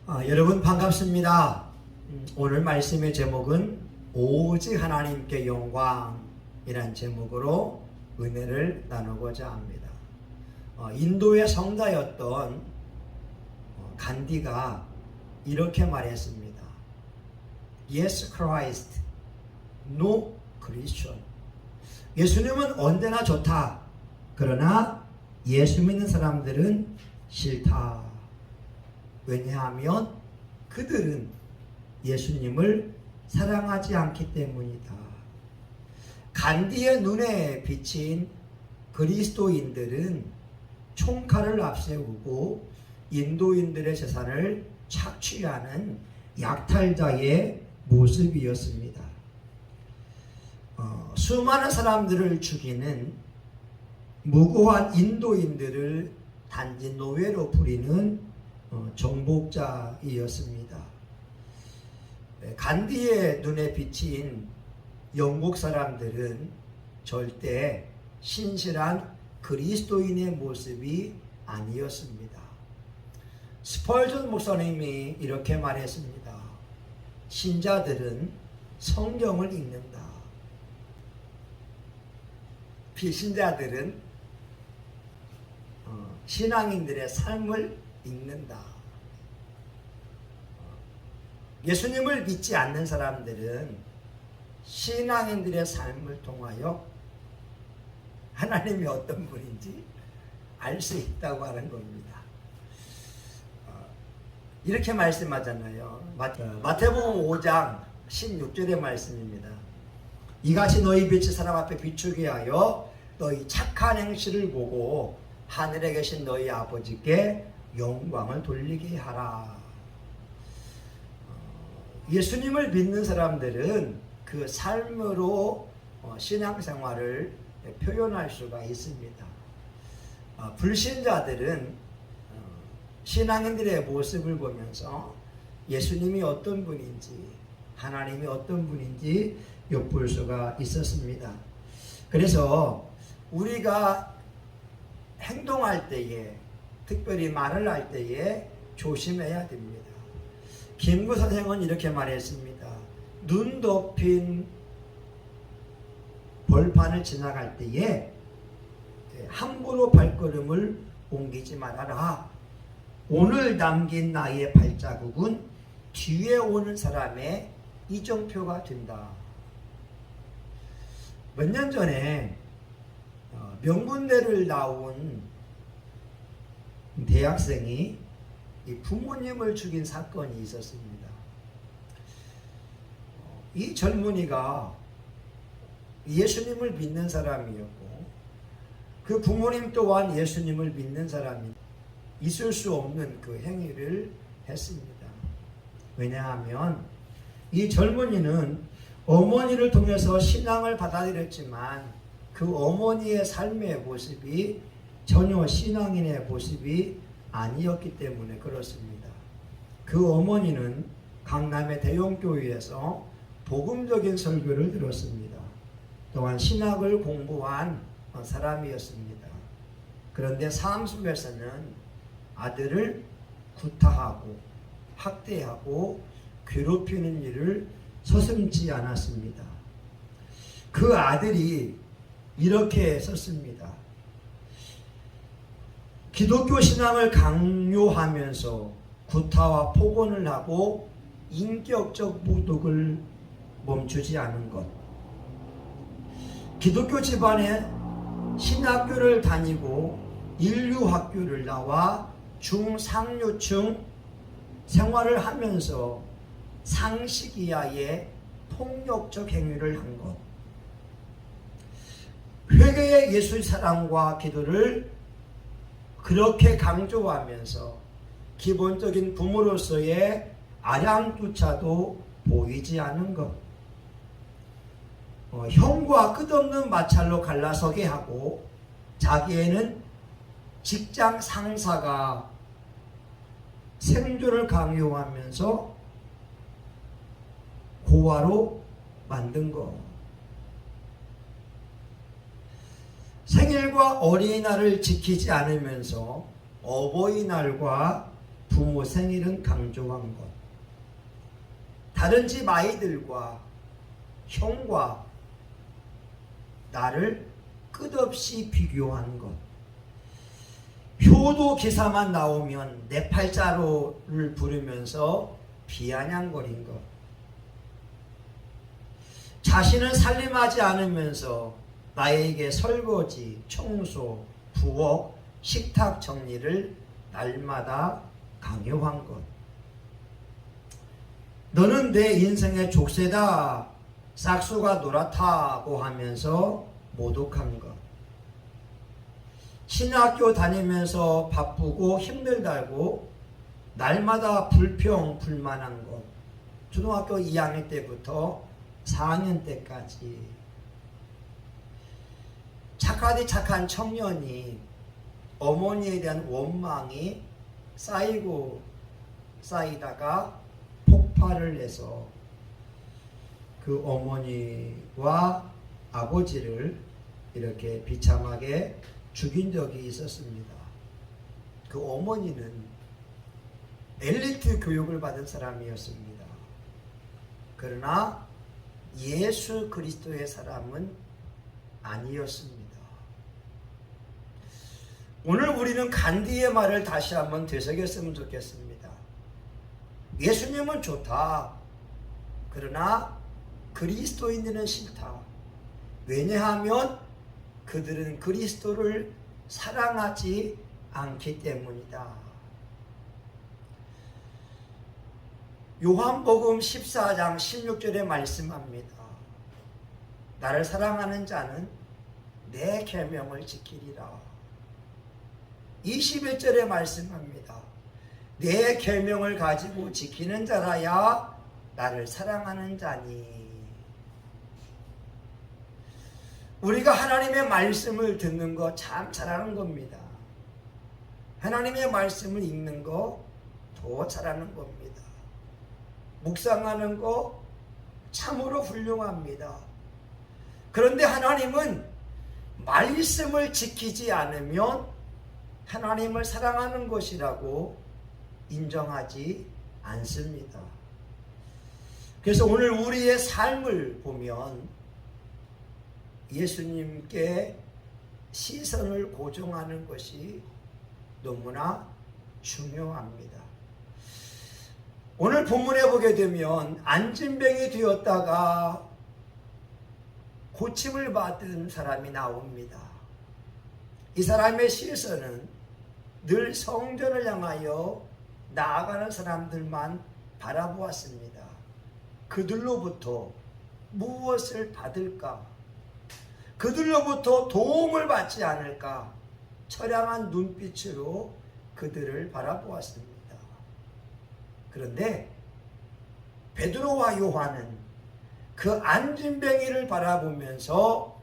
여러분 반갑습니다. 오늘 말씀의 제목은 오직 하나님께 영광이란 제목으로 은혜를 나누고자 합니다. 인도의 성자였던 간디가 이렇게 말했습니다. Yes, Christ, no Christian. 예수님은 언제나 좋다. 그러나 예수 믿는 사람들은 싫다. 왜냐하면 그들은 예수님을 사랑하지 않기 때문이다. 간디의 눈에 비친 그리스도인들은 총칼을 앞세우고 인도인들의 재산을 착취하는 약탈자의 모습이었습니다. 수많은 사람들을 죽이는 무고한 인도인들을 단지 노예로 부리는 정복자이었습니다. 간디의 눈에 비친 영국 사람들은 절대 신실한 그리스도인의 모습이 아니었습니다. 스펄전 목사님이 이렇게 말했습니다. 신자들은 성경을 읽는다. 비신자들은 신앙인들의 삶을 읽는다. 예수님을 믿지 않는 사람들은 신앙인들의 삶을 통하여 하나님이 어떤 분인지 알 수 있다고 하는 겁니다. 이렇게 말씀하잖아요. 마태복음 5장 16절의 말씀입니다. 이같이 너희 빛이 사람 앞에 비추게 하여 너희 착한 행실을 보고 하늘에 계신 너희 아버지께 영광을 돌리게 하라. 예수님을 믿는 사람들은 그 삶으로 신앙생활을 표현할 수가 있습니다. 불신자들은 신앙인들의 모습을 보면서 예수님이 어떤 분인지 하나님이 어떤 분인지 엿볼 수가 있었습니다. 그래서 우리가 행동할 때에 특별히 말을 할 때에 조심해야 됩니다. 김구 선생은 이렇게 말했습니다. 눈 덮인 벌판을 지나갈 때에 함부로 발걸음을 옮기지 말아라. 오늘 남긴 나의 발자국은 뒤에 오는 사람의 이정표가 된다. 몇 년 전에 명문대를 나온 대학생이 부모님을 죽인 사건이 있었습니다. 이 젊은이가 예수님을 믿는 사람이었고 그 부모님 또한 예수님을 믿는 사람이 있을 수 없는 그 행위를 했습니다. 왜냐하면 이 젊은이는 어머니를 통해서 신앙을 받아들였지만 그 어머니의 삶의 모습이 전혀 신앙인의 모습이 아니었기 때문에 그렇습니다. 그 어머니는 강남의 대형교회에서 복음적인 설교를 들었습니다. 또한 신학을 공부한 사람이었습니다. 그런데 삶 속에서는 아들을 구타하고 학대하고 괴롭히는 일을 서슴지 않았습니다. 그 아들이 이렇게 썼습니다. 기독교 신앙을 강요하면서 구타와 폭언을 하고 인격적 모독을 멈추지 않은 것. 기독교 집안에 신학교를 다니고 인류학교를 나와 중상류층 생활을 하면서 상식 이하의 폭력적 행위를 한 것. 회개의 예수 사랑과 기도를 그렇게 강조하면서 기본적인 부모로서의 아량조차도 보이지 않은 것. 형과 끝없는 마찰로 갈라서게 하고 자기에는 직장 상사가 생존을 강요하면서 고아로 만든 것. 생일과 어린이날을 지키지 않으면서 어버이날과 부모 생일은 강조한 것, 다른 집 아이들과 형과 나를 끝없이 비교한 것, 효도 기사만 나오면 내 팔자로를 부르면서 비아냥거린 것, 자신은 살림하지 않으면서 나에게 설거지, 청소, 부엌, 식탁 정리를 날마다 강요한 것, 너는 내 인생의 족쇄다, 싹수가 노랗다고 하면서 모독한 것, 신학교 다니면서 바쁘고 힘들다고 날마다 불평, 불만한 것, 초등학교 2학년 때부터 4학년 때까지 착하디 착한 청년이 어머니에 대한 원망이 쌓이고 쌓이다가 폭발을 해서 그 어머니와 아버지를 이렇게 비참하게 죽인 적이 있었습니다. 그 어머니는 엘리트 교육을 받은 사람이었습니다. 그러나 예수 그리스도의 사람은 아니었습니다. 오늘 우리는 간디의 말을 다시 한번 되새겼으면 좋겠습니다. 예수님은 좋다. 그러나 그리스도인들은 싫다. 왜냐하면 그들은 그리스도를 사랑하지 않기 때문이다. 요한복음 14장 16절에 말씀합니다. 나를 사랑하는 자는 내 계명을 지키리라. 21절에 말씀합니다. 내 계명을 가지고 지키는 자라야 나를 사랑하는 자니. 우리가 하나님의 말씀을 듣는 거 참 잘하는 겁니다. 하나님의 말씀을 읽는 거 더 잘하는 겁니다. 묵상하는 거 참으로 훌륭합니다. 그런데 하나님은 말씀을 지키지 않으면 하나님을 사랑하는 것이라고 인정하지 않습니다. 그래서 오늘 우리의 삶을 보면 예수님께 시선을 고정하는 것이 너무나 중요합니다. 오늘 본문에 보게 되면 안진병이 되었다가 고침을 받은 사람이 나옵니다. 이 사람의 시선은 늘 성전을 향하여 나아가는 사람들만 바라보았습니다. 그들로부터 무엇을 받을까? 그들로부터 도움을 받지 않을까? 처량한 눈빛으로 그들을 바라보았습니다. 그런데 베드로와 요한은 그 안진뱅이를 바라보면서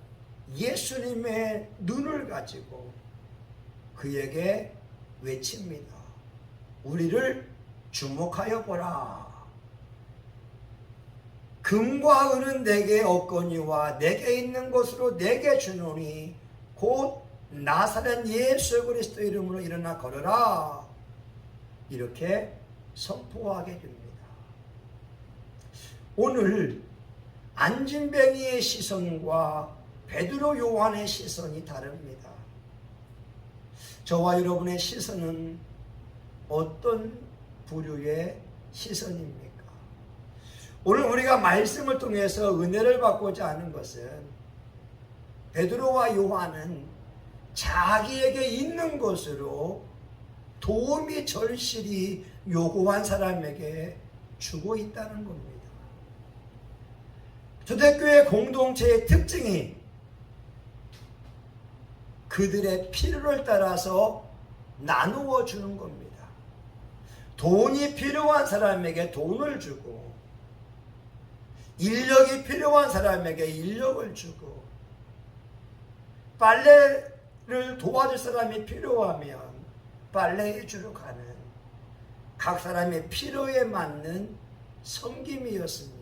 예수님의 눈을 가지고 그에게 외칩니다. 우리를 주목하여 보라. 금과 은은 내게 없거니와 내게 있는 것으로 내게 주노니 곧 나사렛 예수 그리스도 이름으로 일어나 걸어라. 이렇게 선포하게 됩니다. 오늘 안진뱅이의 시선과 베드로 요한의 시선이 다릅니다. 저와 여러분의 시선은 어떤 부류의 시선입니까? 오늘 우리가 말씀을 통해서 은혜를 받고자 하는 것은 베드로와 요한은 자기에게 있는 것으로 도움이 절실히 요구한 사람에게 주고 있다는 겁니다. 초대교회 공동체의 특징이 그들의 필요를 따라서 나누어 주는 겁니다. 돈이 필요한 사람에게 돈을 주고, 인력이 필요한 사람에게 인력을 주고, 빨래를 도와줄 사람이 필요하면 빨래해 주러 가는 각 사람의 필요에 맞는 섬김이었습니다.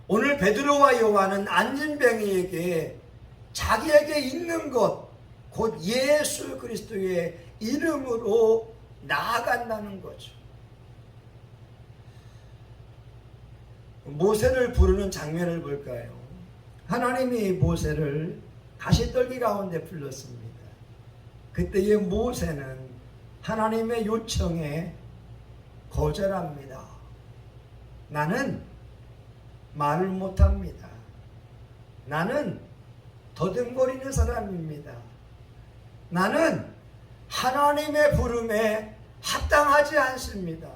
오늘 베드로와 요한은 안진뱅이에게 자기에게 있는 것, 곧 예수 그리스도의 이름으로 나아간다는 거죠. 모세를 부르는 장면을 볼까요? 하나님이 모세를 가시떨기 가운데 불렀습니다. 그때의 모세는 하나님의 요청에 거절합니다. 나는 말을 못합니다. 나는 더듬거리는 사람입니다. 나는 하나님의 부름에 합당하지 않습니다.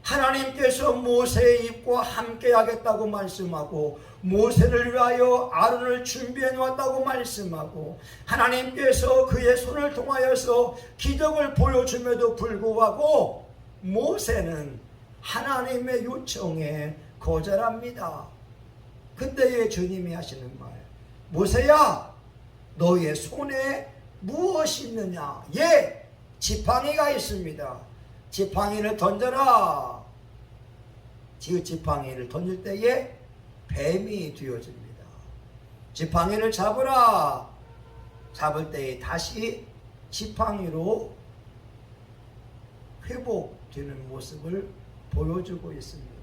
하나님께서 모세의 입과 함께 하겠다고 말씀하고 모세를 위하여 아론을 준비해 놓았다고 말씀하고 하나님께서 그의 손을 통하여서 기적을 보여줌에도 불구하고 모세는 하나님의 요청에 거절합니다. 그때에 주님이 하시는 말, 모세야, 너의 손에 무엇이 있느냐? 예, 지팡이가 있습니다. 지팡이를 던져라. 지팡이를 던질 때에 뱀이 되어집니다. 지팡이를 잡으라. 잡을 때에 다시 지팡이로 회복되는 모습을 보여주고 있습니다.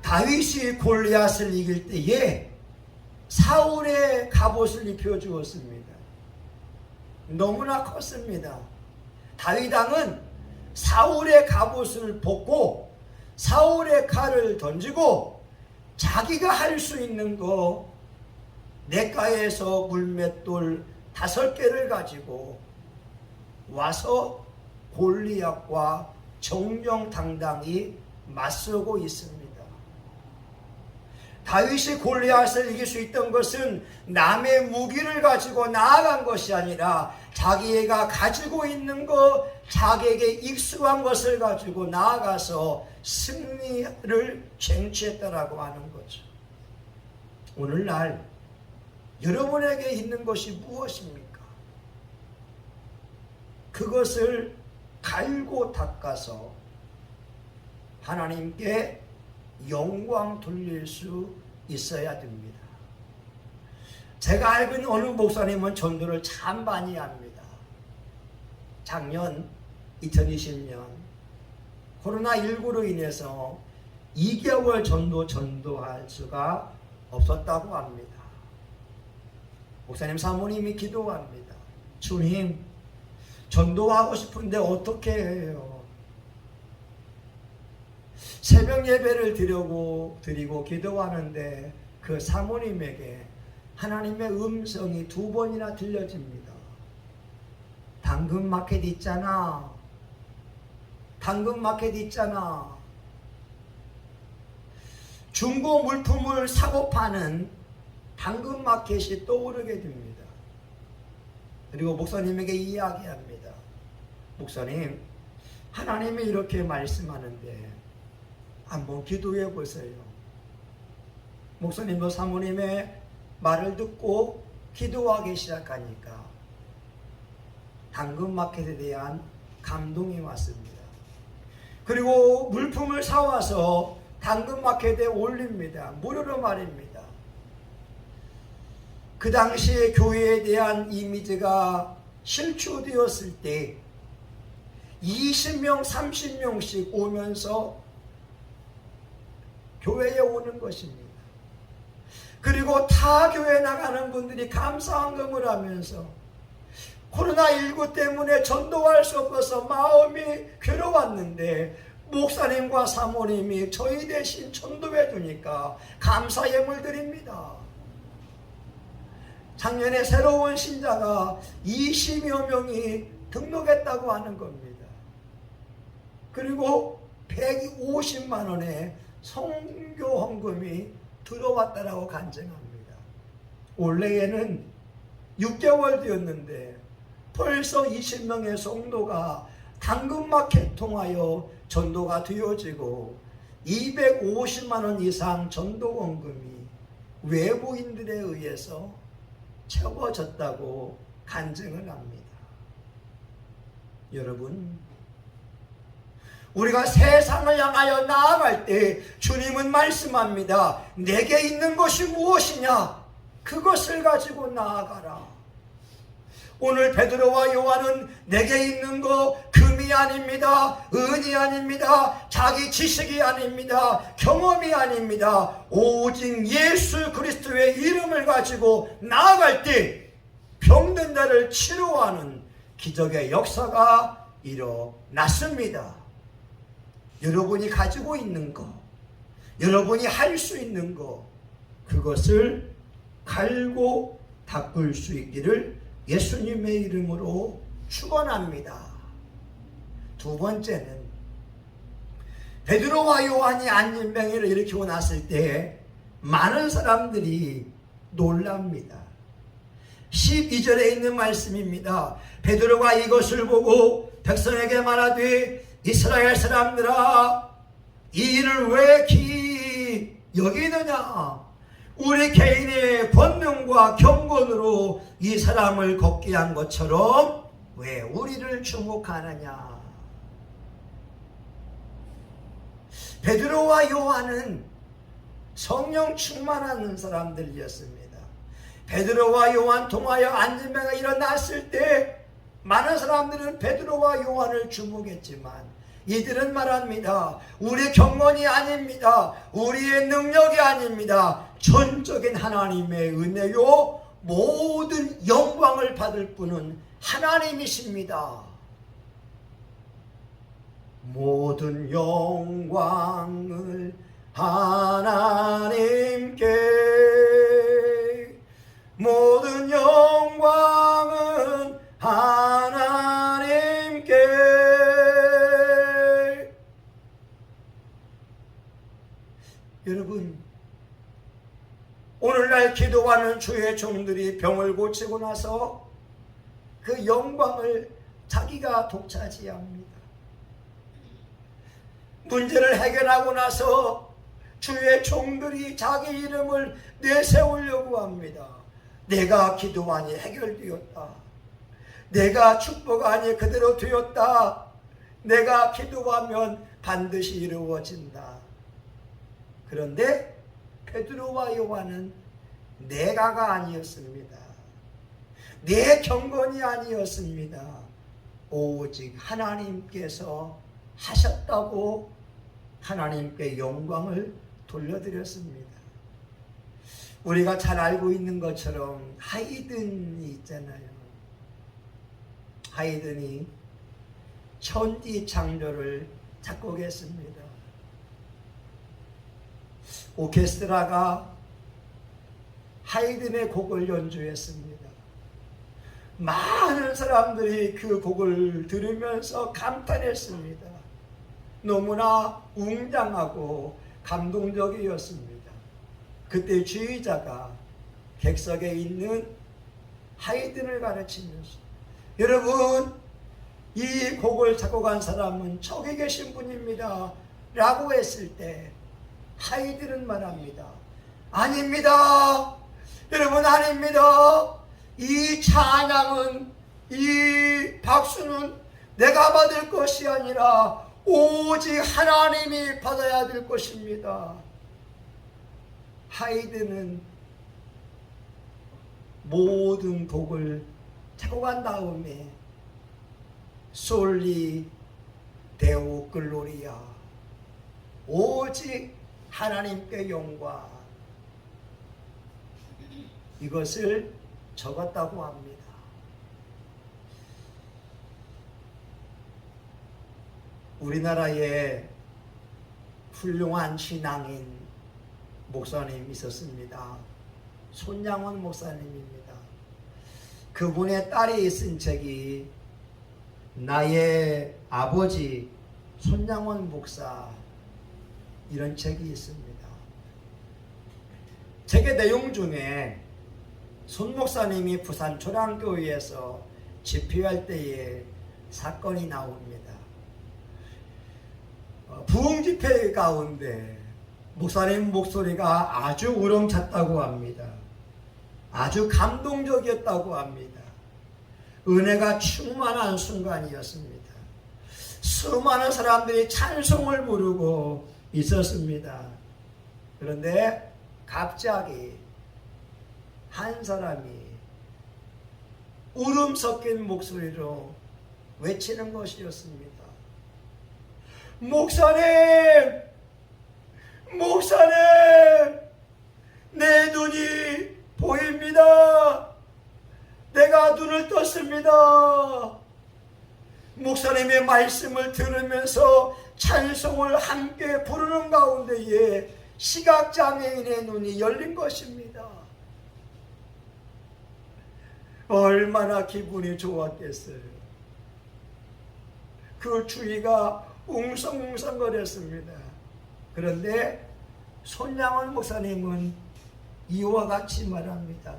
다윗이 골리앗을 이길 때에 사울의 갑옷을 입혀주었습니다. 너무나 컸습니다. 다윗 왕은 사울의 갑옷을 벗고 사울의 칼을 던지고 자기가 할 수 있는 거 냇가에서 물맷돌 5개를 가지고 와서 골리앗과 정정당당히 맞서고 있습니다. 다윗이 골리앗을 이길 수 있던 것은 남의 무기를 가지고 나아간 것이 아니라 자기가 가지고 있는 것, 자기에게 익숙한 것을 가지고 나아가서 승리를 쟁취했다라고 하는 거죠. 오늘날 여러분에게 있는 것이 무엇입니까? 그것을 갈고 닦아서 하나님께 영광 돌릴 수 있어야 됩니다. 제가 알고 있는 어느 목사님은 전도를 참 많이 합니다. 작년 2020년 코로나19로 인해서 2개월 전도할 수가 없었다고 합니다. 목사님 사모님이 기도합니다. 주님, 전도하고 싶은데 어떻게 해요? 새벽 예배를 드리고 기도하는데 그 사모님에게 하나님의 음성이 2번이나 들려집니다. 당근마켓 있잖아. 당근마켓 있잖아. 중고 물품을 사고 파는 당근마켓이 떠오르게 됩니다. 그리고 목사님에게 이야기합니다. 목사님, 하나님이 이렇게 말씀하는데 한번 기도해 보세요. 목사님도 사모님의 말을 듣고 기도하기 시작하니까 당근마켓에 대한 감동이 왔습니다. 그리고 물품을 사와서 당근마켓에 올립니다. 무료로 말입니다. 그 당시에 교회에 대한 이미지가 실추되었을 때 20명, 30명씩 오면서 교회에 오는 것입니다. 그리고 타 교회 나가는 분들이 감사헌금을 하면서 코로나19 때문에 전도할 수 없어서 마음이 괴로웠는데 목사님과 사모님이 저희 대신 전도해 주니까 감사 예물 드립니다. 작년에 새로운 신자가 20여 명이 등록했다고 하는 겁니다. 그리고 150만 원의 성교 헌금이 들어왔다라고 간증합니다. 올해에는 6개월 되었는데 벌써 20명의 성도가 당근마켓 통하여 전도가 되어지고 250만 원 이상 전도 헌금이 외부인들에 의해서 채워졌다고 간증을 합니다. 여러분, 우리가 세상을 향하여 나아갈 때 주님은 말씀합니다. 내게 있는 것이 무엇이냐? 그것을 가지고 나아가라. 오늘 베드로와 요한은 내게 있는 거 금이 아닙니다. 은이 아닙니다. 자기 지식이 아닙니다. 경험이 아닙니다. 오직 예수 그리스도의 이름을 가지고 나아갈 때 병든 자를 치료하는 기적의 역사가 일어났습니다. 여러분이 가지고 있는 거, 여러분이 할 수 있는 거, 그것을 갈고 닦을 수 있기를 예수님의 이름으로 축원합니다. 두 번째는 베드로와 요한이 안진병을 일으키고 났을 때 많은 사람들이 놀랍니다. 12절에 있는 말씀입니다. 베드로가 이것을 보고 백성에게 말하되 이스라엘 사람들아, 이 일을 왜 기이 여기느냐? 우리 개인의 권능과 경건으로 이 사람을 걷게 한 것처럼 왜 우리를 주목하느냐? 베드로와 요한은 성령 충만한 사람들이었습니다. 베드로와 요한 통하여 안진병가 일어났을 때 많은 사람들은 베드로와 요한을 주목했지만 이들은 말합니다. 우리 경건이 아닙니다. 우리의 능력이 아닙니다. 전적인 하나님의 은혜요, 모든 영광을 받을 분은 하나님이십니다. 모든 영광을 하나님께, 모든 영광은 하나님께. 여러분, 오늘날 기도하는 주의 종들이 병을 고치고 나서 그 영광을 자기가 독차지합니다. 문제를 해결하고 나서 주의 종들이 자기 이름을 내세우려고 합니다. 내가 기도하니 해결되었다. 내가 축복하니 그대로 되었다. 내가 기도하면 반드시 이루어진다. 그런데 베드로와 요한은 내가가 아니었습니다. 내 경건이 아니었습니다. 오직 하나님께서 하셨다고 하나님께 영광을 돌려드렸습니다. 우리가 잘 알고 있는 것처럼 하이든이 있잖아요. 하이든이 천지 창조를 작곡했습니다. 오케스트라가 하이든의 곡을 연주했습니다. 많은 사람들이 그 곡을 들으면서 감탄했습니다. 너무나 웅장하고 감동적이었습니다. 그때 지휘자가 객석에 있는 하이든을 가르치면서, 여러분, 이 곡을 작곡한 사람은 저기 계신 분입니다 라고 했을 때 하이든은 말합니다. 아닙니다. 여러분, 아닙니다. 이 찬양은, 이 박수는 내가 받을 것이 아니라 오직 하나님이 받아야 될 것입니다. 하이든은 모든 곡을 작곡한 다음에 솔리 데오 글로리아, 오직 하나님께 영광, 이것을 적었다고 합니다. 우리나라에 훌륭한 신앙인 목사님이 있었습니다. 손양원 목사님입니다. 그분의 딸이 쓴 책이 나의 아버지 손양원 목사, 이런 책이 있습니다. 책의 내용 중에 손 목사님이 부산 초량교회에서 집회할 때에 사건이 나옵니다. 부흥 집회 가운데 목사님 목소리가 아주 우렁찼다고 합니다. 아주 감동적이었다고 합니다. 은혜가 충만한 순간이었습니다. 수많은 사람들이 찬송을 부르고 있었습니다. 그런데 갑자기 한 사람이 울음 섞인 목소리로 외치는 것이었습니다. 목사님! 목사님! 내 눈이 보입니다. 내가 눈을 떴습니다. 목사님의 말씀을 들으면서 찬송을 함께 부르는 가운데에 시각장애인의 눈이 열린 것입니다. 얼마나 기분이 좋았겠어요. 그 주위가 웅성웅성거렸습니다. 그런데 손양원 목사님은 이와 같이 말합니다.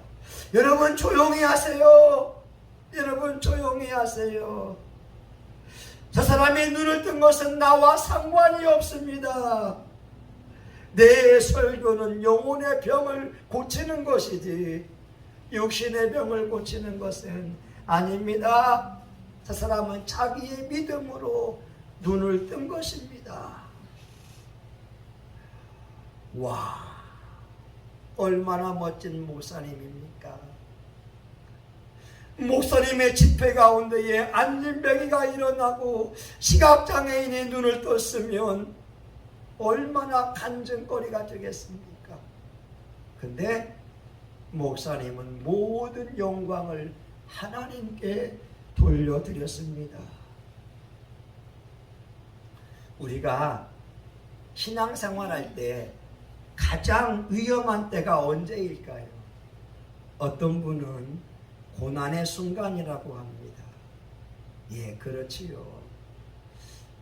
여러분 조용히 하세요. 여러분 조용히 하세요. 저 사람이 눈을 뜬 것은 나와 상관이 없습니다. 내 설교는 영혼의 병을 고치는 것이지 육신의 병을 고치는 것은 아닙니다. 저 사람은 자기의 믿음으로 눈을 뜬 것입니다. 와, 얼마나 멋진 목사님입니까? 목사님의 집회 가운데에 안진병이가 일어나고 시각장애인이 눈을 떴으면 얼마나 간증거리가 되겠습니까? 근데 목사님은 모든 영광을 하나님께 돌려드렸습니다. 우리가 신앙생활할 때 가장 위험한 때가 언제일까요? 어떤 분은 고난의 순간이라고 합니다. 예, 그렇지요.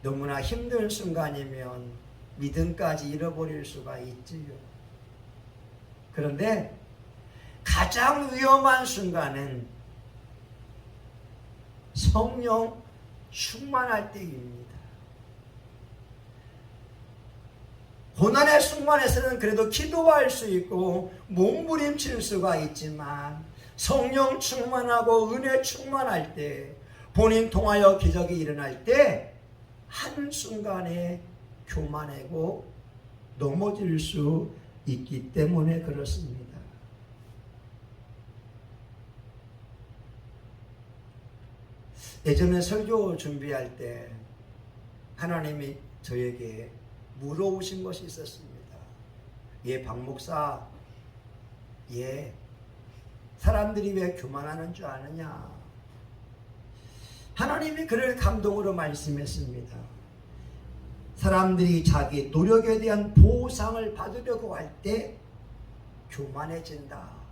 너무나 힘든 순간이면 믿음까지 잃어버릴 수가 있지요. 그런데 가장 위험한 순간은 성령 충만할 때입니다. 고난의 순간에서는 그래도 기도할 수 있고 몸부림칠 수가 있지만 성령 충만하고 은혜 충만할 때 본인 통하여 기적이 일어날 때 한순간에 교만하고 넘어질 수 있기 때문에 그렇습니다. 예전에 설교 준비할 때 하나님이 저에게 물어오신 것이 있었습니다. 예, 박 목사, 예, 사람들이 왜 교만하는 줄 아느냐? 하나님이 그를 감동으로 말씀했습니다. 사람들이 자기 노력에 대한 보상을 받으려고 할 때 교만해진다.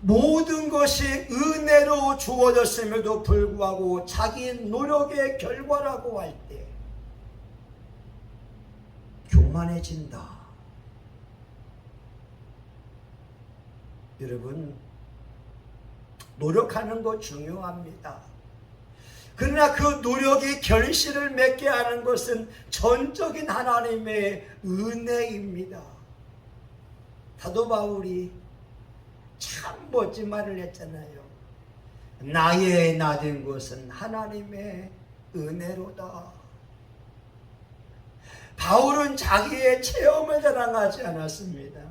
모든 것이 은혜로 주어졌음에도 불구하고 자기 노력의 결과라고 할 때 교만해진다. 여러분, 노력하는 것 중요합니다. 그러나 그 노력이 결실을 맺게 하는 것은 전적인 하나님의 은혜입니다. 사도 바울이 참 멋진 말을 했잖아요. 나의 나된 것은 하나님의 은혜로다. 바울은 자기의 체험을 자랑하지 않았습니다.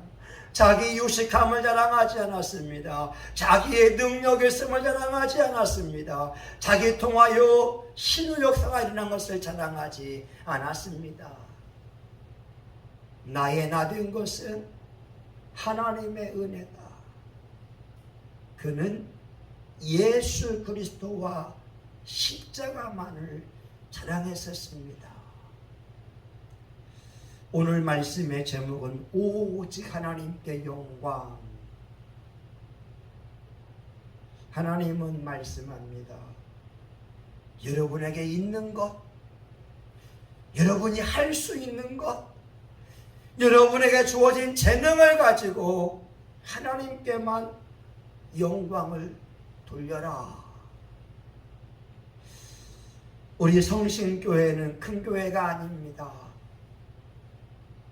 자기 유식함을 자랑하지 않았습니다. 자기의 능력의 있음을 자랑하지 않았습니다. 자기 통하여 신의 역사가 일어난 것을 자랑하지 않았습니다. 나의 나된 것은 하나님의 은혜다. 그는 예수 그리스도와 십자가만을 자랑했었습니다. 오늘 말씀의 제목은 오직 하나님께 영광. 하나님은 말씀합니다. 여러분에게 있는 것, 여러분이 할 수 있는 것, 여러분에게 주어진 재능을 가지고 하나님께만 영광을 돌려라. 우리 성신교회는 큰 교회가 아닙니다.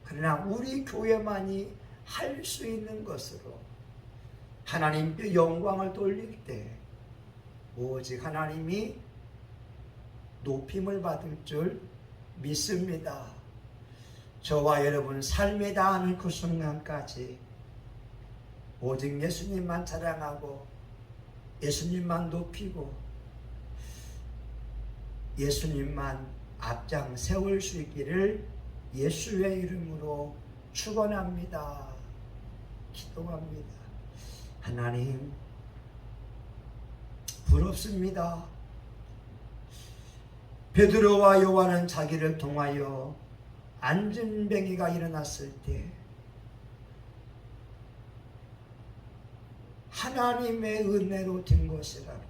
그러나 우리 교회만이 할 수 있는 것으로 하나님께 영광을 돌릴 때 오직 하나님이 높임을 받을 줄 믿습니다. 저와 여러분 삶에 다하는 그 순간까지 오직 예수님만 찬양하고 예수님만 높이고 예수님만 앞장 세울 수 있기를 예수의 이름으로 축원합니다. 기도합니다. 하나님, 부럽습니다. 베드로와 요한은 자기를 통하여 안진뱅이가 일어났을 때 하나님의 은혜로 된 것이라고,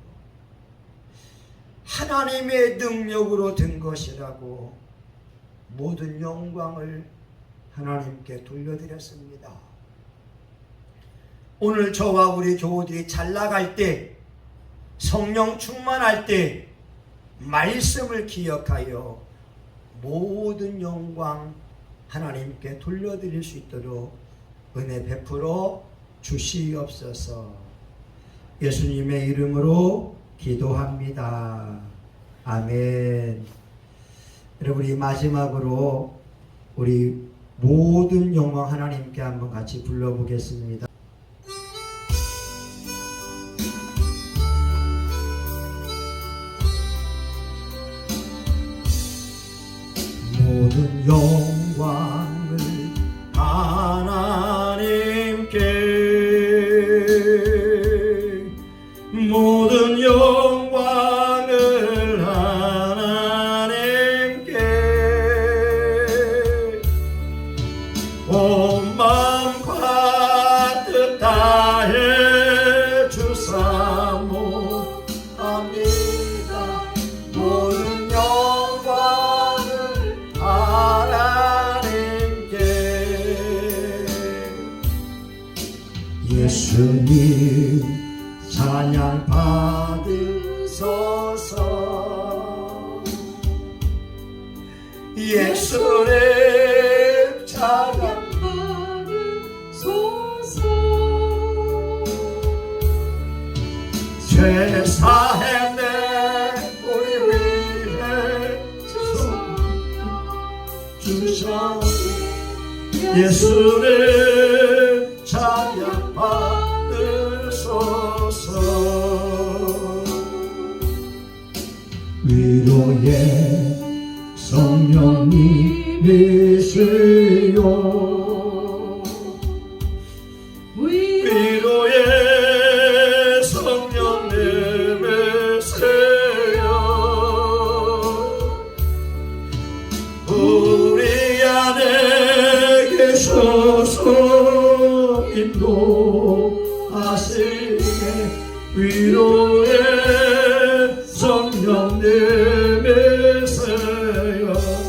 하나님의 능력으로 된 것이라고 모든 영광을 하나님께 돌려드렸습니다. 오늘 저와 우리 교우들이 잘 나갈 때, 성령 충만할 때 말씀을 기억하여 모든 영광 하나님께 돌려드릴 수 있도록 은혜 베풀어 주시옵소서. 예수님의 이름으로 기도합니다. 아멘. 여러분, 이 마지막으로 우리 모든 영광 하나님께 한번 같이 불러보겠습니다. 모든 영광을 하나님께, 모든 영광을 하나님께, 온 마음과 뜻 다해 주사모합니다. 모든 영광을 하나님께. 예수님 찬양 받으소서. 예수님 찬양 받으소서. 죄 사했네 우리 위해 주셨네. 예수님 찬양 받으소서. 위로의 성령님이시여, 위로의 성령님이시여, 우리 안에 계셔서 인도하시네. 위로의 성령님이세요.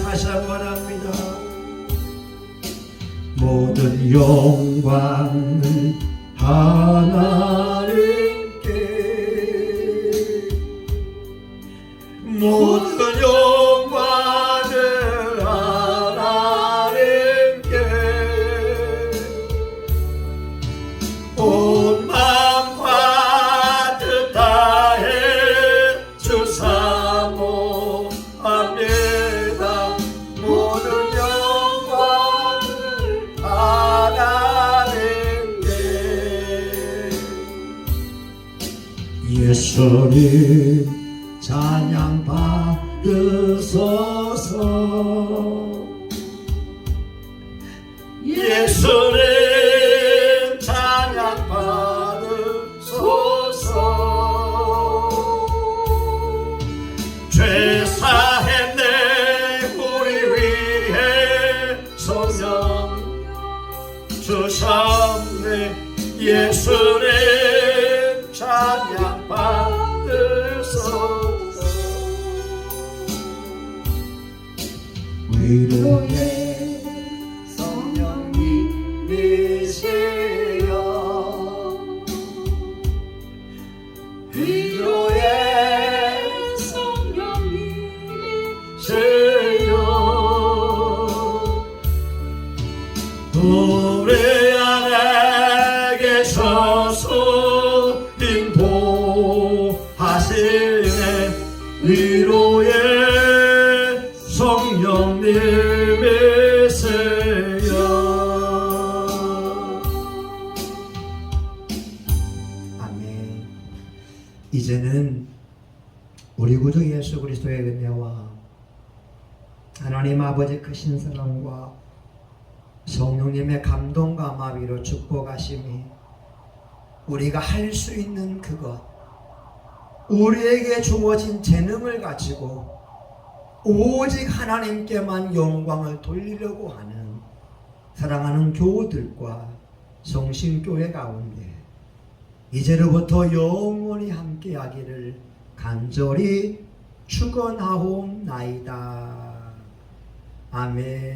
다시 한번 합니다. 모든 영광을 하나님께, 모든 영광을 하나님께, 온 마음과 뜻 다해 주사모합니다. 모든 영광을 하나님께. 예수님 찬양 받으소서. 예수님 찬양 받으소서. 죄 사했네 우리 위해 성령 주셨네. 예수님 찬양 받으소서. 위로의 성령님이시여, 위로의 성령님이시여, 우리 안에 계셔서 인도하시네. 위로의 성령님이세요. 이제는 우리 구주 예수 그리스도의 은혜와 하나님 아버지 크신 사랑과 성령님의 감동과 마비로 축복하심이 우리가 할 수 있는 그것, 우리에게 주어진 재능을 가지고 오직 하나님께만 영광을 돌리려고 하는 사랑하는 교우들과 성신교회 가운데 이제로부터 영원히 함께하기를 간절히 축원하옵나이다. 아멘.